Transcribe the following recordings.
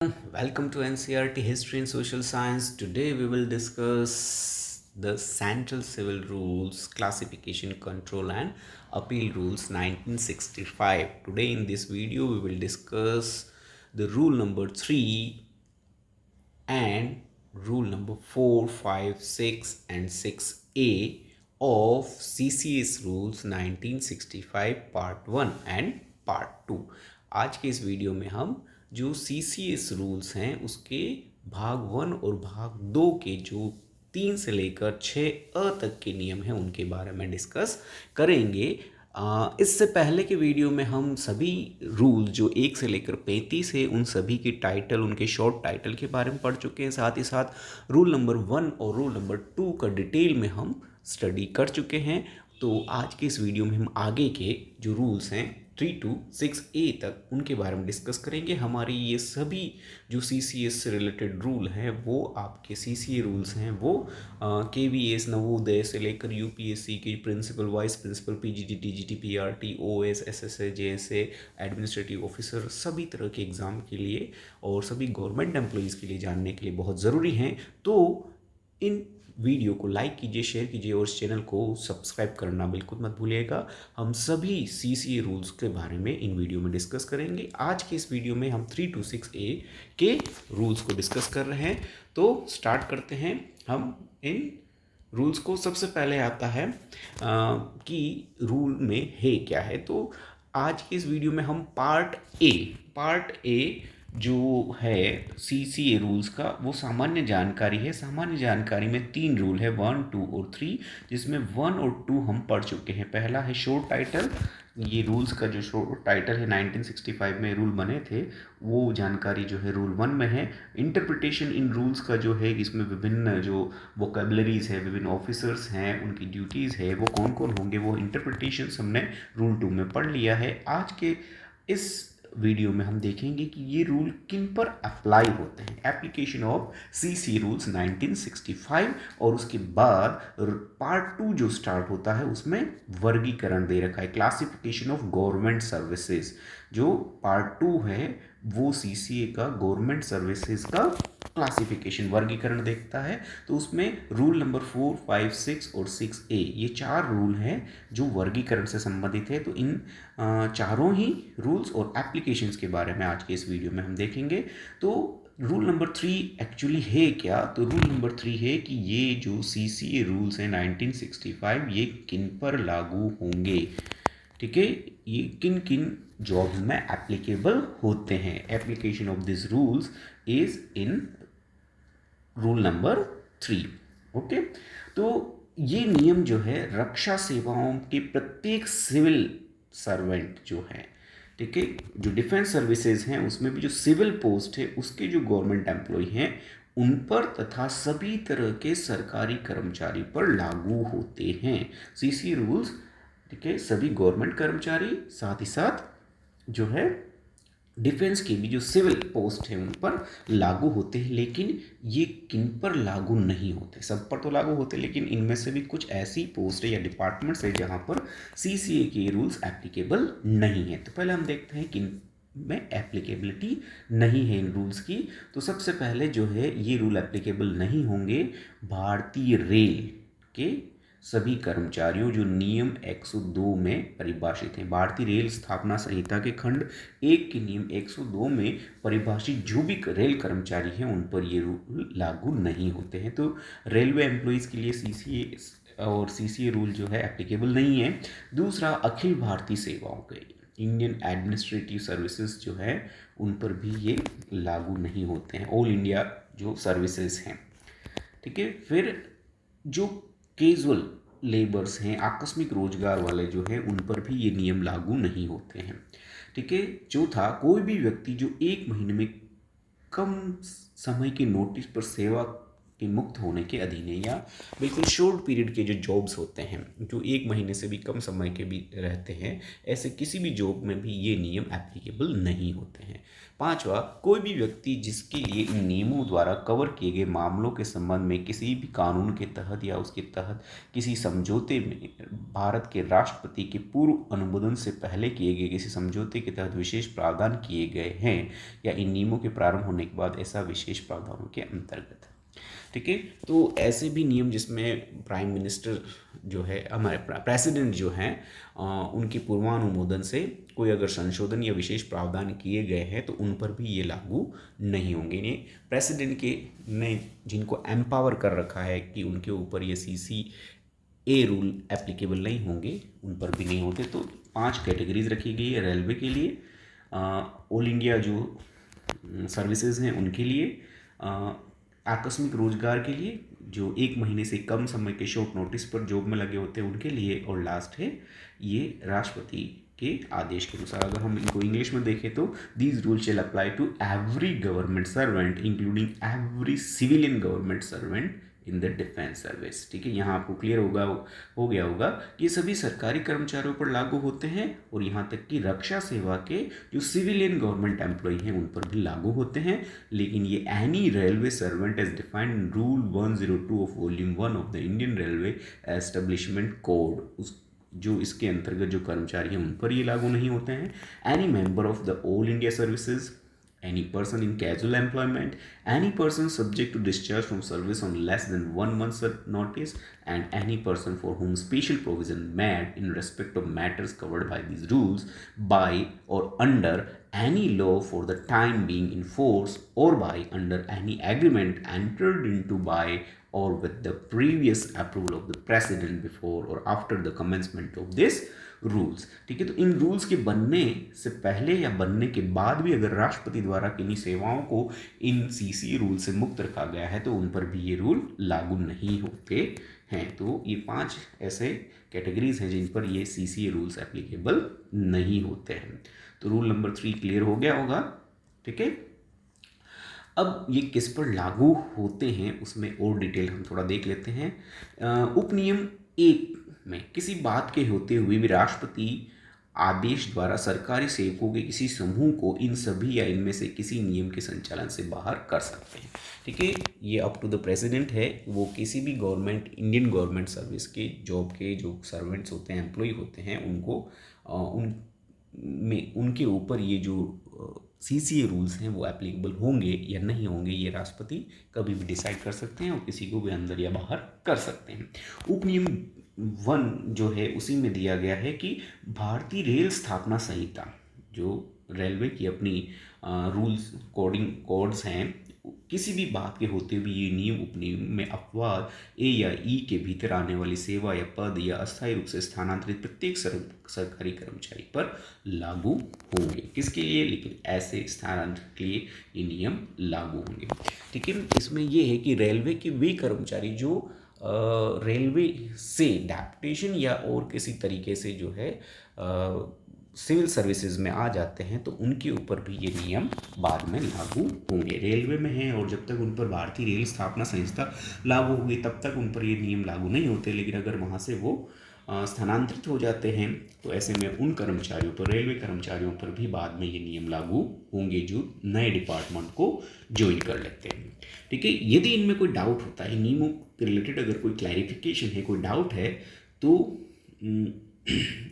Welcome to NCRT History and Social Science. Today we will discuss the Central Civil Rules, Classification, Control and Appeal Rules 1965. Today in this video we will discuss the rule number 3 and rule number 4, 5, 6 and 6A of CCS rules 1965 part 1 and part 2। आज के इस video में हम जो CCS rules हैं उसके भाग 1 और भाग 2 के जो 3 से लेकर 6A तक के नियम हैं उनके बारे में डिस्कस करेंगे। इससे पहले के वीडियो में हम सभी रूल जो 1 से लेकर 35 है उन सभी की टाइटल, उनके शॉर्ट टाइटल के बारे में पढ़ चुके हैं। साथ ही साथ रूल नंबर 1 और रूल नंबर 2 का डिटेल में हम स्टडी कर चुके हैं। तो आज के इस वीडियो में हम आगे के जो रूल्स हैं 3 to 6A तक उनके बारे में डिस्कस करेंगे। हमारे ये सभी जो CCS से रिलेटेड रूल हैं वो आपके CCA रूल्स हैं वो KVS नवोदय से लेकर UPSC की principal, vice principal, PGT, TGT, PRT, OS, SSA, JSA, administrative officer सभी तरह के एग्ज़ाम के लिए और सभी गवर्नमेंट एम्प्लॉयज़ के लिए जानने के लिए बहुत ज़रूरी हैं। तो इन वीडियो को लाइक कीजिए, शेयर कीजिए और इस चैनल को सब्सक्राइब करना बिल्कुल मत भूलिएगा। हम सभी CCA रूल्स के बारे में इन वीडियो में डिस्कस करेंगे। आज के इस वीडियो में हम 3 to 6A के रूल्स को डिस्कस कर रहे हैं। तो स्टार्ट करते हैं हम इन रूल्स को। सबसे पहले आता है कि रूल में है क्या है। तो आज के इस वीडियो में हम पार्ट ए जो है CCA रूल्स का वो सामान्य जानकारी है। सामान्य जानकारी में 3 रूल है, 1, 2 और 3, जिसमें 1 और 2 हम पढ़ चुके हैं। पहला है शोर टाइटल। ये रूल्स का जो शोर टाइटल है 1965 में रूल बने थे वो जानकारी जो है रूल 1 में है। इंटरप्रिटेशन इन रूल्स का जो है इसमें विभिन्न जो वोकेबलरीज है, विभिन्न ऑफिसर्स हैं, उनकी ड्यूटीज़ है, वो कौन कौन होंगे, वो इंटरप्रिटेशन हमने रूल 2 में पढ़ लिया है। आज के इस वीडियो में हम देखेंगे कि ये रूल किन पर अप्लाई होते हैं, एप्लीकेशन ऑफ CC रूल्स 1965। और उसके बाद पार्ट 2 जो स्टार्ट होता है उसमें वर्गीकरण दे रखा है, क्लासिफिकेशन ऑफ गवर्नमेंट सर्विसेज। जो पार्ट 2 है वो CCA का गवर्नमेंट सर्विसेज का क्लासिफिकेशन, वर्गीकरण देखता है। तो उसमें रूल नंबर 4, 5, 6 और 6A ये 4 रूल हैं जो वर्गीकरण से संबंधित है। तो इन चारों ही रूल्स और एप्लीकेशंस के बारे में आज के इस वीडियो में हम देखेंगे। तो रूल नंबर 3 एक्चुअली है क्या। तो रूल नंबर 3 है कि ये जो CCA रूल्स हैं 1965 ये किन पर लागू होंगे, ठीक है, ये किन किन जॉब्स में एप्लीकेबल होते हैं। Application of this rules is in rule number 3। Okay, तो ये नियम जो है रक्षा सेवाओं के प्रत्येक सिविल सर्वेंट जो है, ठीक है, जो डिफेंस सर्विसेज हैं उसमें भी जो सिविल पोस्ट है उसके जो गवर्नमेंट एम्प्लॉय हैं उन पर तथा सभी तरह के सरकारी कर्मचारी पर लागू होते हैं CC रूल्स। ठीक है, सभी गवर्नमेंट कर्मचारी साथ ही साथ जो है डिफेंस की भी जो सिविल पोस्ट है उन पर लागू होते हैं। लेकिन ये किन पर लागू नहीं होते, सब पर तो लागू होते हैं लेकिन इनमें से भी कुछ ऐसी पोस्ट है या डिपार्टमेंट्स है जहां पर CCA के रूल्स एप्लीकेबल नहीं है। तो पहले हम देखते हैं किन में एप्लीकेबिलिटी नहीं है इन रूल्स की। तो सबसे पहले जो है ये रूल एप्लीकेबल नहीं होंगे भारतीय रेल के सभी कर्मचारियों जो नियम 102 में परिभाषित हैं। भारतीय रेल स्थापना संहिता के खंड 1 के नियम 102 में परिभाषित जो भी रेल कर्मचारी हैं उन पर ये रूल लागू नहीं होते हैं। तो रेलवे एम्प्लॉयज़ के लिए CCA और CCA रूल जो है एप्लीकेबल नहीं है। दूसरा, अखिल भारतीय सेवाओं के इंडियन एडमिनिस्ट्रेटिव सर्विसेज जो है उन पर भी ये लागू नहीं होते हैं, ऑल इंडिया जो सर्विसेज हैं। ठीक है, फिर जो कैजुअल लेबर्स हैं, आकस्मिक रोजगार वाले जो हैं उन पर भी ये नियम लागू नहीं होते हैं। ठीक है, चौथा, कोई भी व्यक्ति जो 1 महीने में कम समय के नोटिस पर सेवा के मुक्त होने के अधीन है, या बिल्कुल शॉर्ट पीरियड के जो जॉब्स होते हैं जो 1 महीने से भी कम समय के भी रहते हैं, ऐसे किसी भी जॉब में भी ये नियम एप्लीकेबल नहीं होते हैं। पांचवा, कोई भी व्यक्ति जिसके लिए इन नियमों द्वारा कवर किए गए मामलों के संबंध में किसी भी कानून के तहत या उसके तहत किसी समझौते में भारत के राष्ट्रपति के पूर्व अनुमोदन से पहले किए गए किसी समझौते के तहत विशेष प्रावधान किए गए हैं या इन नियमों के प्रारंभ होने के बाद ऐसा विशेष प्रावधानों के अंतर्गत। ठीक है, तो ऐसे भी नियम जिसमें प्राइम मिनिस्टर जो है, हमारे प्रेसिडेंट जो हैं, उनके पूर्वानुमोदन से कोई अगर संशोधन या विशेष प्रावधान किए गए हैं तो उन पर भी ये लागू नहीं होंगे। ये प्रेसिडेंट के ने जिनको एम्पावर कर रखा है कि उनके ऊपर ये CCA रूल एप्लीकेबल नहीं होंगे, उन पर भी नहीं होते। तो 5 कैटेगरीज रखी गई है रेलवे के लिए, ऑल इंडिया जो सर्विसेज हैं उनके लिए, आकस्मिक रोजगार के लिए जो 1 महीने से कम समय के शॉर्ट नोटिस पर जॉब में लगे होते हैं उनके लिए, और लास्ट है ये राष्ट्रपति के आदेश के अनुसार। अगर हम इनको इंग्लिश में देखें तो these rule shall apply to every government servant including every civilian government servant in the defence service. ठीक है, यहाँ आपको क्लियर हो गया होगा कि ये सभी सरकारी कर्मचारियों पर लागू होते हैं और यहाँ तक कि रक्षा सेवा के जो सिविलियन गवर्नमेंट एम्प्लॉय हैं उन पर भी लागू होते हैं। लेकिन ये any railway servant as defined in rule 102 of volume 1 of the Indian railway establishment code, उस जो इसके अंतर्गत जो कर्मचारी हैं उन पर ये लागू नहीं होते हैं। Any member of the all India services, any person in casual employment, any person subject to discharge from service on less than 1 month's notice, and any person for whom special provision made in respect of matters covered by these rules by or under any law for the time being in force or by under any agreement entered into by or with the previous approval of the president before or after the commencement of this rules. ठीक है, तो इन rules के बनने से पहले या बनने के बाद भी अगर राष्ट्रपति द्वारा किन्हीं सेवाओं को इन CCA रूल से मुक्त रखा गया है तो उन पर भी ये रूल लागू नहीं होते हैं। तो ये 5 ऐसे कैटेगरीज हैं जिन पर ये CCA रूल्स एप्लीकेबल नहीं होते हैं। तो रूल नंबर 3 क्लियर हो गया होगा। ठीक है, अब ये किस पर लागू होते हैं उसमें और डिटेल हम थोड़ा देख लेते हैं। उपनियम 1 में किसी बात के होते हुए भी राष्ट्रपति आदेश द्वारा सरकारी सेवकों के किसी समूह को इन सभी या इनमें से किसी नियम के संचालन से बाहर कर सकते हैं। ठीक है, ये अप टू द प्रेसिडेंट है, वो किसी भी गवर्नमेंट इंडियन गवर्नमेंट सर्विस के जॉब के जो सर्वेंट्स होते हैं, एम्प्लॉय होते हैं, उनको उनके ऊपर ये जो CCA रूल्स हैं वो एप्लीकेबल होंगे या नहीं होंगे, ये राष्ट्रपति कभी भी डिसाइड कर सकते हैं और किसी को भी अंदर या बाहर कर सकते हैं। उपनियम 1 जो है उसी में दिया गया है कि भारतीय रेल स्थापना संहिता, जो रेलवे की अपनी रूल्स कोड्स हैं, किसी भी बात के होते हुए ये नियम उपनियम में अपवाद A या E के भीतर आने वाली सेवा या पद या अस्थायी रूप से स्थानांतरित प्रत्येक सरकारी कर्मचारी पर लागू होंगे। किसके लिए? लेकिन ऐसे स्थानांतरण के लिए ये नियम लागू होंगे। ठीक है, इसमें ये है कि रेलवे के वे कर्मचारी जो रेलवे से डेप्यूटेशन या और किसी तरीके से जो है सिविल सर्विसेज में आ जाते हैं तो उनके ऊपर भी ये नियम बाद में लागू होंगे। रेलवे में हैं और जब तक उन पर भारतीय रेल स्थापना संहिता लागू हुई तब तक उन पर ये नियम लागू नहीं होते, लेकिन अगर वहाँ से वो स्थानांतरित हो जाते हैं तो ऐसे में उन कर्मचारियों पर, रेलवे कर्मचारियों पर भी बाद में ये नियम लागू होंगे जो नए डिपार्टमेंट को ज्वाइन कर लेते हैं। ठीक है, यदि इनमें कोई डाउट होता है, नियमों के रिलेटेड अगर कोई क्लैरिफिकेशन है, कोई डाउट है, तो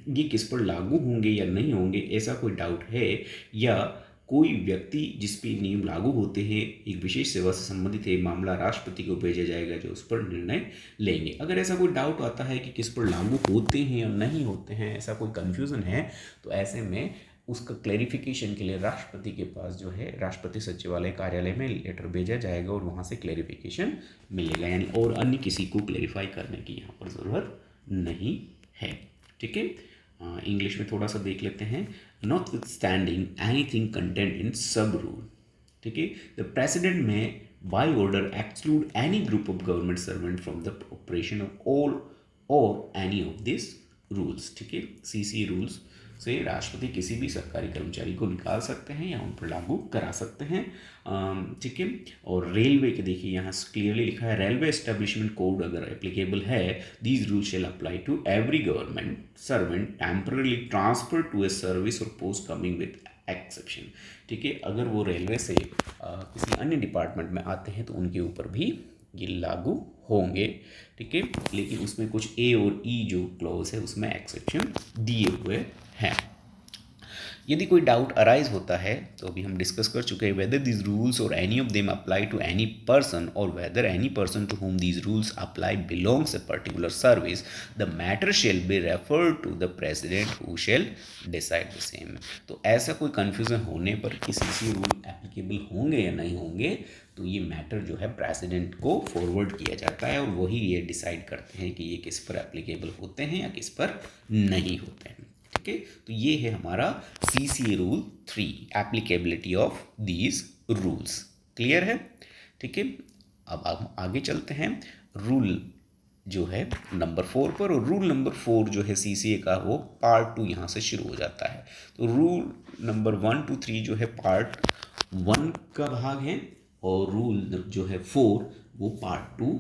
ये किस पर लागू होंगे या नहीं होंगे, ऐसा कोई डाउट है, या कोई व्यक्ति जिस पे नियम लागू होते हैं एक विशेष सेवा से संबंधित है, मामला राष्ट्रपति को भेजा जाएगा जो उस पर निर्णय लेंगे। अगर ऐसा कोई डाउट आता है कि किस पर लागू होते हैं या नहीं होते हैं, ऐसा कोई कन्फ्यूज़न है, तो ऐसे में उसका क्लैरिफिकेशन के लिए राष्ट्रपति के पास जो है राष्ट्रपति सचिवालय कार्यालय में लेटर भेजा जाएगा और वहाँ से क्लैरिफिकेशन मिलेगा, यानी और अन्य किसी को क्लैरिफाई करने की यहाँ पर ज़रूरत नहीं है। ठीक है, इंग्लिश में थोड़ा सा देख लेते हैं। नॉटविथस्टैंडिंग एनीथिंग कंटेंट इन सब रूल, ठीक है, the president may by order exclude any group of government servant from the operation of all or any of this rules. ठीक है, CCA रूल्स से राष्ट्रपति किसी भी सरकारी कर्मचारी को निकाल सकते हैं या उन पर लागू करा सकते हैं। ठीक है। और रेलवे के देखिए यहाँ क्लियरली लिखा है, रेलवे एस्टेब्लिशमेंट कोड अगर एप्लीकेबल है, these rule shall apply to every government servant temporarily transfer to a service or post coming with exception. ठीक है, अगर वो रेलवे से किसी अन्य डिपार्टमेंट में आते हैं तो उनके ऊपर भी ये लागू होंगे। ठीक है, लेकिन उसमें कुछ ए और ई जो क्लॉज है उसमें एक्सेप्शन दिए हुए हैं। यदि कोई डाउट अराइज होता है तो अभी हम डिस्कस कर चुके हैं, वेदर दीज रूल्स और any of them apply to any person और whether any person to whom these rules apply belongs a particular service, the matter shall be referred to the president who shall decide the same. तो ऐसा कोई confusion होने पर कि CC rule applicable होंगे या नहीं होंगे, तो ये मैटर जो है प्रेसिडेंट को फॉरवर्ड किया जाता है और वही ये डिसाइड करते हैं कि ये किस पर एप्लीकेबल होते हैं या किस पर नहीं होते हैं। ठीक है, तो ये है हमारा CCA rule 3, applicability of these rules. Clear है? ठीक है, अब हम आगे चलते हैं रूल जो है नंबर 4 पर। और रूल नंबर 4 जो है CCA का, वो पार्ट 2 यहाँ से शुरू हो जाता है। तो रूल नंबर 1 to 3 जो है पार्ट 1 का भाग है और रूल जो है 4 वो पार्ट 2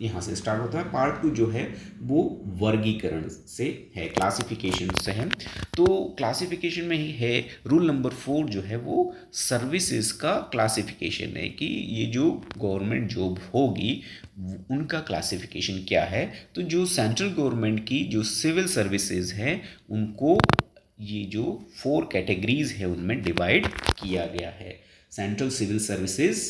यहाँ से स्टार्ट होता है। पार्ट 2 जो है वो वर्गीकरण से है, क्लासिफिकेशन से है। तो क्लासिफिकेशन में ही है रूल नंबर 4 जो है वो सर्विसेज का क्लासिफिकेशन है कि ये जो गवर्नमेंट जॉब होगी उनका क्लासिफिकेशन क्या है। तो जो सेंट्रल गवर्नमेंट की जो सिविल सर्विसेज हैं उनको ये जो 4 कैटेगरीज है उनमें डिवाइड किया गया है। सेंट्रल सिविल सर्विसेज,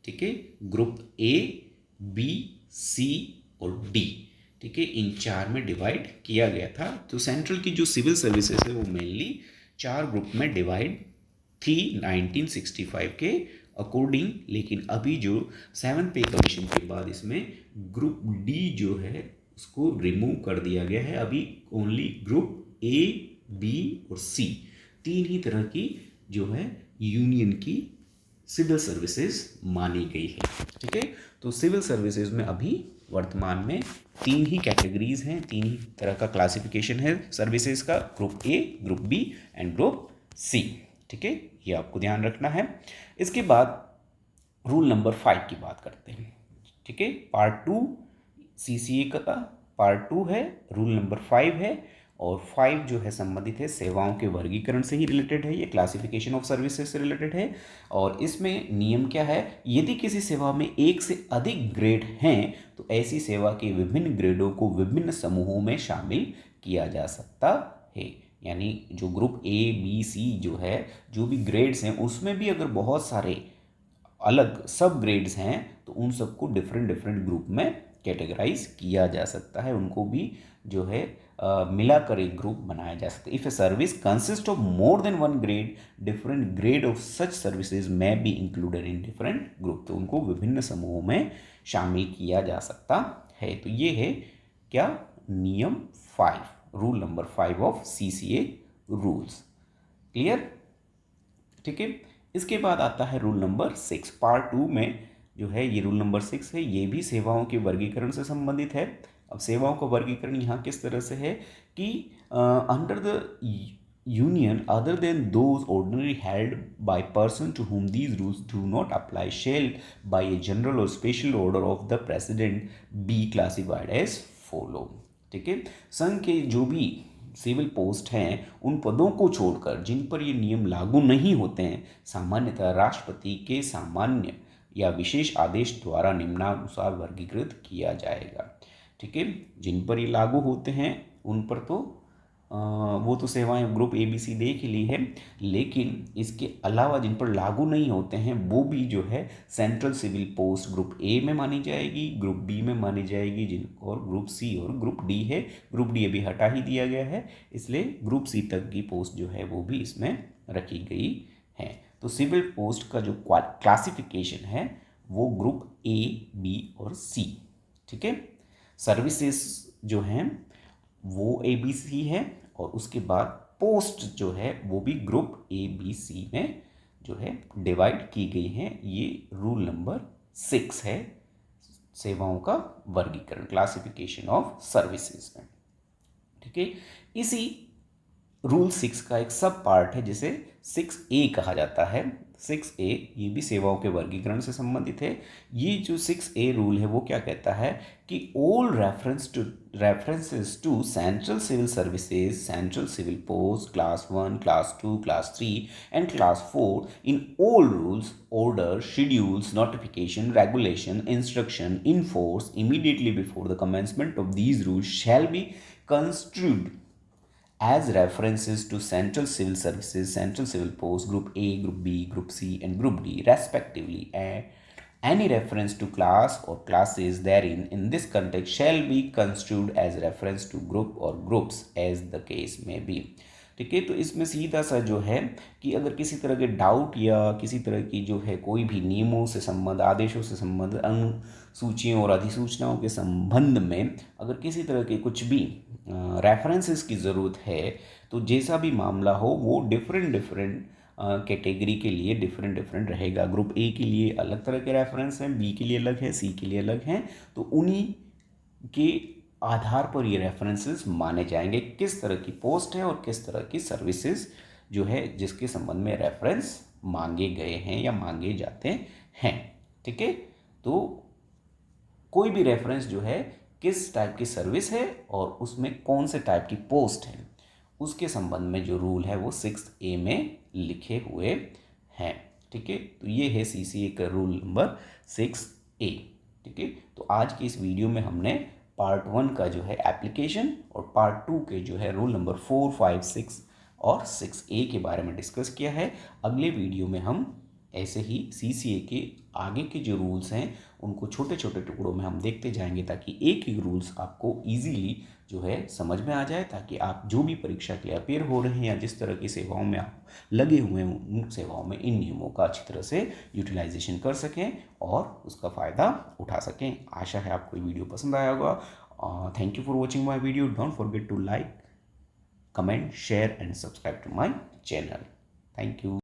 ठीक है, ग्रुप ए, बी, सी और डी। ठीक है, इन 4 में डिवाइड किया गया था। तो सेंट्रल की जो सिविल सर्विसेज है वो मेनली 4 ग्रुप में डिवाइड थी 1965 के अकॉर्डिंग, लेकिन अभी जो 7th पे कमीशन के बाद इसमें ग्रुप डी जो है उसको रिमूव कर दिया गया है। अभी ओनली ग्रुप ए, बी और सी 3 ही तरह की जो है यूनियन की सिविल सर्विसेज मानी गई है। ठीक है, तो सिविल सर्विसेज में अभी वर्तमान में 3 ही कैटेगरीज हैं, 3 ही तरह का क्लासिफिकेशन है सर्विसेज का, group A, group B and group C. ठीक है, ये आपको ध्यान रखना है। इसके बाद रूल नंबर 5 की बात करते हैं। ठीक है, पार्ट 2 CCA का पार्ट 2 है, रूल नंबर 5 है और 5 जो है संबंधित है सेवाओं के वर्गीकरण से ही रिलेटेड है, ये क्लासिफिकेशन ऑफ सर्विसेज से रिलेटेड है। और इसमें नियम क्या है, यदि किसी सेवा में एक से अधिक ग्रेड हैं तो ऐसी सेवा के विभिन्न ग्रेडों को विभिन्न समूहों में शामिल किया जा सकता है। यानी जो ग्रुप ए, बी, सी जो है, जो भी ग्रेड्स हैं उसमें भी अगर बहुत सारे अलग सब ग्रेड्स हैं तो उन सबको डिफरेंट डिफरेंट ग्रुप में कैटेगराइज किया जा सकता है, उनको भी जो है मिलाकर एक ग्रुप बनाया जा सकता है। If a service consist of more than 1 grade, different grade of such services में be included in different group, तो उनको विभिन्न समूहों में शामिल किया जा सकता है। तो ये है क्या, नियम 5, rule number 5 of CCA rules. Clear? ठीक है, इसके बाद आता है रूल नंबर 6, पार्ट 2 में जो है ये रूल नंबर 6 है, ये भी सेवाओं के वर्गीकरण से संबंधित है। अब सेवाओं का वर्गीकरण यहाँ किस तरह से है कि under the union other than those ordinary held by person to whom these rules do not apply shall by a general or special order of the president be classified as follow। ठीक है, संघ के जो भी civil post हैं उन पदों को छोड़कर जिन पर ये नियम लागू नहीं होते हैं सामान्यतः राष्ट्रपति के सामान्य या विशेष आदेश द्वारा निम्नानुसार वर्गीकृत किया जाएगा। ठीक है, जिन पर ये लागू होते हैं उन पर तो वो तो सेवाएं ग्रुप ए, बी, सी देख ही ली है, लेकिन इसके अलावा जिन पर लागू नहीं होते हैं वो भी जो है central civil post group A में मानी जाएगी, ग्रुप बी में मानी जाएगी, जिन और ग्रुप सी और ग्रुप डी है। ग्रुप डी अभी हटा ही दिया गया है, इसलिए ग्रुप सी तक की पोस्ट जो है वो भी इसमें रखी गई है। तो सिविल पोस्ट का जो क्लासिफिकेशन है वो ग्रुप ए, बी और सी। ठीक है, सर्विसेज जो हैं वो ए, बी, सी है और उसके बाद पोस्ट जो है वो भी ग्रुप ए, बी, सी में जो है डिवाइड की गई हैं। ये रूल नंबर 6 है सेवाओं का वर्गीकरण, क्लासिफिकेशन ऑफ सर्विसेज में। ठीक है, इसी रूल 6 का एक सब पार्ट है जिसे 6A कहा जाता है। 6A ये भी सेवाओं के वर्गीकरण से संबंधित है। ये जो 6A रूल है वो क्या कहता है कि all references to central civil services, central civil post, class 1, class 2, class 3 and class 4 in all rules, order, schedules, notification, regulation, instruction in force immediately before the commencement of these rules shall be construed as references to central civil services, central civil posts, group A, group B, group C and group D respectively, and any reference to class or classes therein in this context shall be construed as reference to group or groups as the case may be। ठीक है, तो इसमें सीधा सा जो है कि अगर किसी तरह के डाउट या किसी तरह की जो है कोई भी नियमों से संबंध, आदेशों से संबंध, अनुसूचियों और अधिसूचनाओं के संबंध में अगर किसी तरह के कुछ भी रेफरेंसेस की ज़रूरत है तो जैसा भी मामला हो वो डिफरेंट डिफरेंट कैटेगरी के लिए डिफरेंट डिफरेंट रहेगा। ग्रुप ए के लिए अलग तरह के रेफरेंस हैं, बी के लिए अलग है, सी के लिए अलग हैं, तो उन्हीं के आधार पर ये रेफरेंसेस माने जाएंगे किस तरह की पोस्ट है और किस तरह की सर्विसेज जो है जिसके संबंध में रेफरेंस मांगे गए हैं या मांगे जाते हैं। ठीक है, तो कोई भी रेफरेंस जो है किस टाइप की सर्विस है और उसमें कौन से टाइप की पोस्ट है उसके संबंध में जो रूल है वो 6A में लिखे हुए हैं। ठीक है, तो ये है CCA का रूल नंबर 6A। ठीक है, तो आज की इस वीडियो में हमने पार्ट 1 का जो है एप्लीकेशन और पार्ट 2 के जो है रूल नंबर 4, 5, 6 और 6A के बारे में डिस्कस किया है। अगले वीडियो में हम ऐसे ही CCA के आगे के जो रूल्स हैं उनको छोटे छोटे टुकड़ों में हम देखते जाएंगे ताकि एक एक रूल्स आपको इजीली जो है समझ में आ जाए, ताकि आप जो भी परीक्षा के लिए अपेयर हो रहे हैं या जिस तरह की सेवाओं में आप लगे हुए हैं उन सेवाओं में इन नियमों का अच्छी तरह से यूटिलाइजेशन कर सकें और उसका फ़ायदा उठा सकें। आशा है आपको ये वीडियो पसंद आया होगा। Thank you for watching my video. Don't forget to like, comment, share and subscribe to my channel. Thank you.